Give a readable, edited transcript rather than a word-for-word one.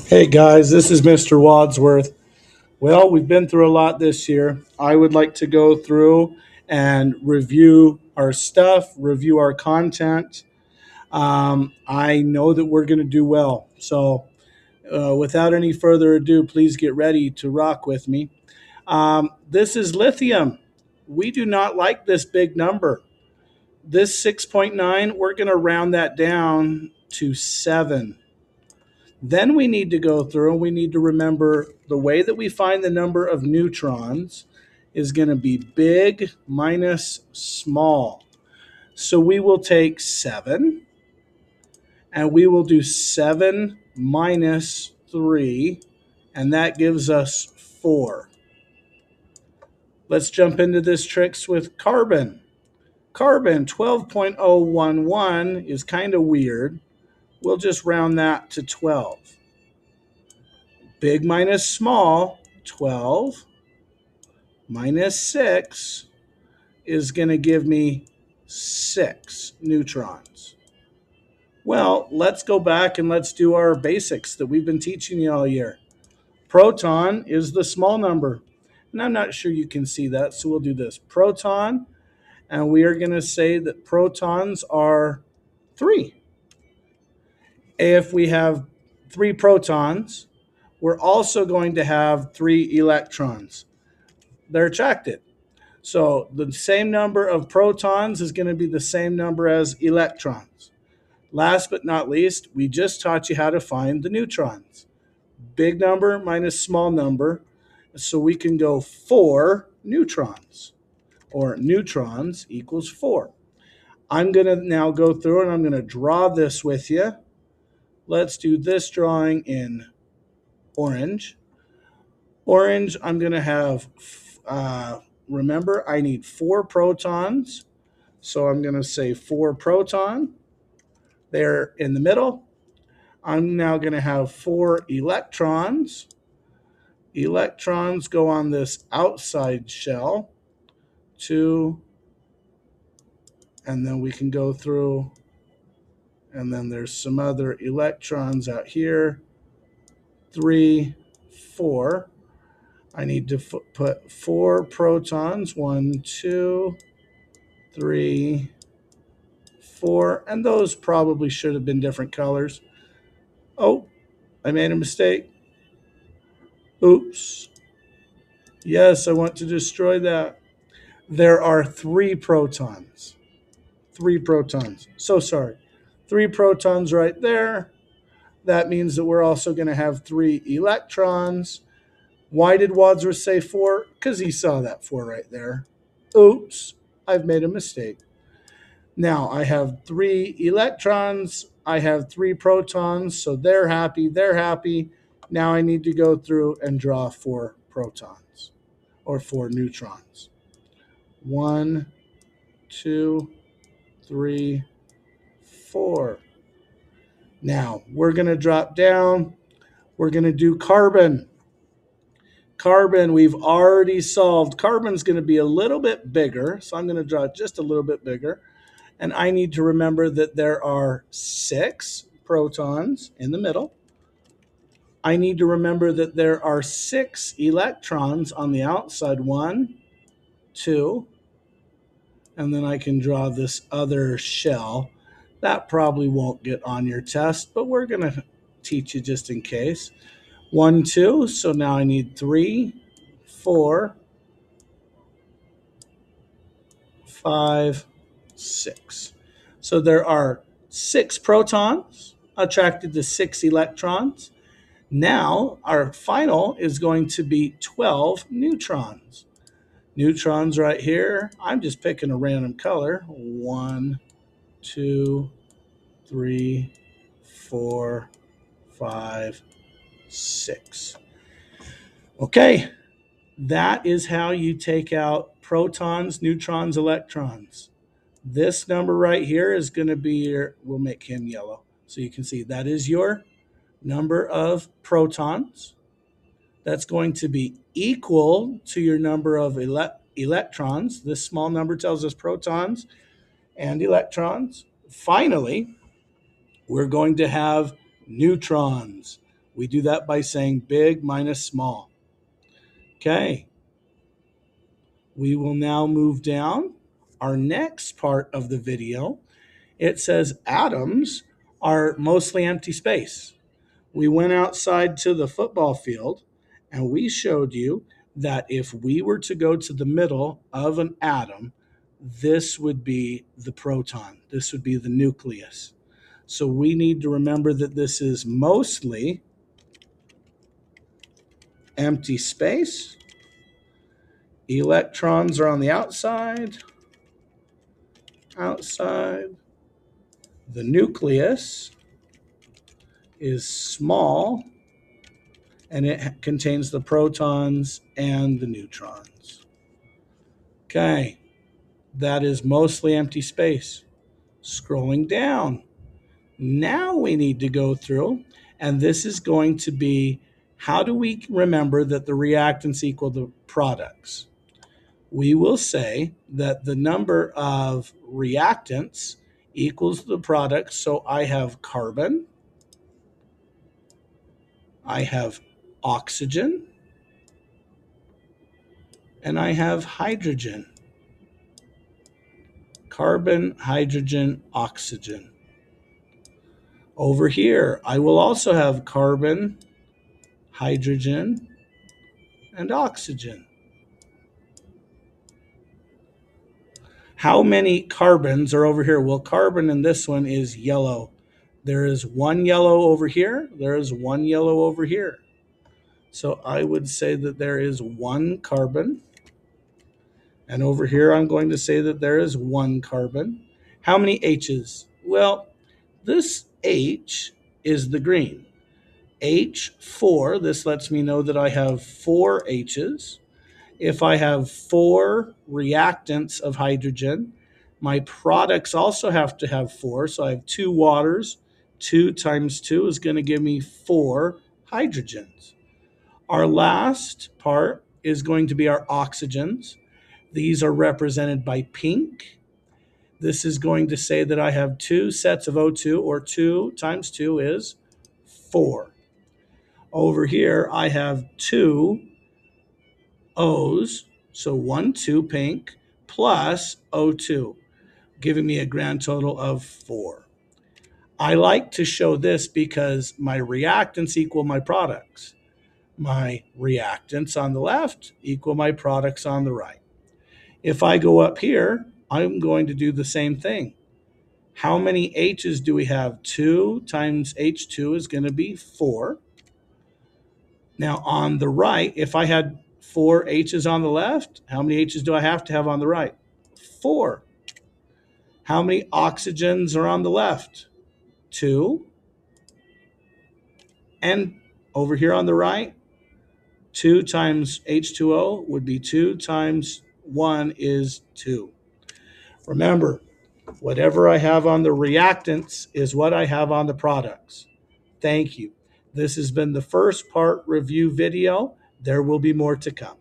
Hey guys, this is Mr. Wadsworth. Well, we've been through a lot this year. I would like to go through and review our stuff, review our content. I know that we're going to do well. So, without any further ado, please get ready to rock with me. This is lithium. We do not like this big number. This 6.9, we're going to round that down to 7. Then we need to go through and we need to remember the way that we find the number of neutrons is going to be big minus small. So we will take 7 and we will do 7 minus 3, and that gives us 4. Let's jump into this tricks with carbon. Carbon 12.011 is kind of weird. We'll just round that to 12. Big minus small, 12 minus 6 is going to give me 6 neutrons. Well, let's go back and let's do our basics that we've been teaching you all year. Proton is the small number. And I'm not sure you can see that, so we'll do this. Proton, and we are going to say that protons are 3. If we have 3 protons, we're also going to have 3 electrons. They're attracted. So the same number of protons is going to be the same number as electrons. Last but not least, we just taught you how to find the neutrons. Big number minus small number. So we can go 4 neutrons, or neutrons equals 4. I'm going to now go through and I'm going to draw this with you. Let's do this drawing in orange. Orange, I'm going to have, remember, I need 4 protons. So I'm going to say 4 proton. They're in the middle. I'm now going to have 4 electrons. Electrons go on this outside shell. 2, and then we can go through, and then there's some other electrons out here. 3, 4. I need to put 4 protons. 1, 2, 3, 4. And those probably should have been different colors. Oh, I made a mistake. Oops. Yes, I want to destroy that. There are 3 protons. 3 protons. So sorry. 3 protons right there. That means that we're also going to have 3 electrons. Why did Wadsworth say 4? Because he saw that 4 right there. Oops, I've made a mistake. Now I have 3 electrons. I have 3 protons, so they're happy. They're happy. Now I need to go through and draw 4 protons, or 4 neutrons. 1, 2, 3, 4. Now we're going to drop down. We're going to do carbon. Carbon, we've already solved. Carbon's going to be a little bit bigger, so I'm going to draw it just a little bit bigger. And I need to remember that there are 6 protons in the middle. I need to remember that there are 6 electrons on the outside. 1, 2, and then I can draw this other shell. That probably won't get on your test, but we're going to teach you just in case. 1, 2, so now I need 3, 4, 5, 6. So there are 6 protons attracted to 6 electrons. Now our final is going to be 12 neutrons. Neutrons right here. I'm just picking a random color. 1, 2, 3, 4, 5, 6. Okay, that is how you take out protons, neutrons, electrons. This number right here is going to be your, we'll make him yellow. So you can see that is your number of protons. That's going to be equal to your number of electrons. This small number tells us protons and electrons. Finally, we're going to have neutrons. We do that by saying big minus small. Okay. We will now move down. Our next part of the video, it says atoms are mostly empty space. We went outside to the football field and we showed you that if we were to go to the middle of an atom, this would be the proton. This would be the nucleus. So we need to remember that this is mostly empty space. Electrons are on the outside. The nucleus is small and it contains the protons and the neutrons. Okay, that is mostly empty space. Scrolling down. Now we need to go through, and this is going to be, how do we remember that the reactants equal the products? We will say that the number of reactants equals the product. So I have carbon, I have oxygen, and I have hydrogen. Carbon, hydrogen, oxygen. Over here, I will also have carbon, hydrogen, and oxygen. How many carbons are over here? Well, carbon in this one is yellow. There is one yellow over here. There is one yellow over here. So I would say that there is one carbon. And over here, I'm going to say that there is one carbon. How many H's? Well, this H is the green. H4, this lets me know that I have 4 H's. If I have 4 reactants of hydrogen, my products also have to have 4. So I have 2 waters. 2 times 2 is going to give me 4 hydrogens. Our last part is going to be our oxygens. These are represented by pink. This is going to say that I have 2 sets of O2, or 2 times 2 is 4. Over here, I have 2 O's, so 1, 2 pink, plus O2, giving me a grand total of 4. I like to show this because my reactants equal my products. My reactants on the left equal my products on the right. If I go up here, I'm going to do the same thing. How many H's do we have? 2 times H2 is going to be 4. Now on the right, if I had 4 H's on the left, how many H's do I have to have on the right? 4. How many oxygens are on the left? 2. And over here on the right, 2 times H2O would be 2 times 1 is 2. Remember, whatever I have on the reactants is what I have on the products. Thank you. This has been the first part review video. There will be more to come.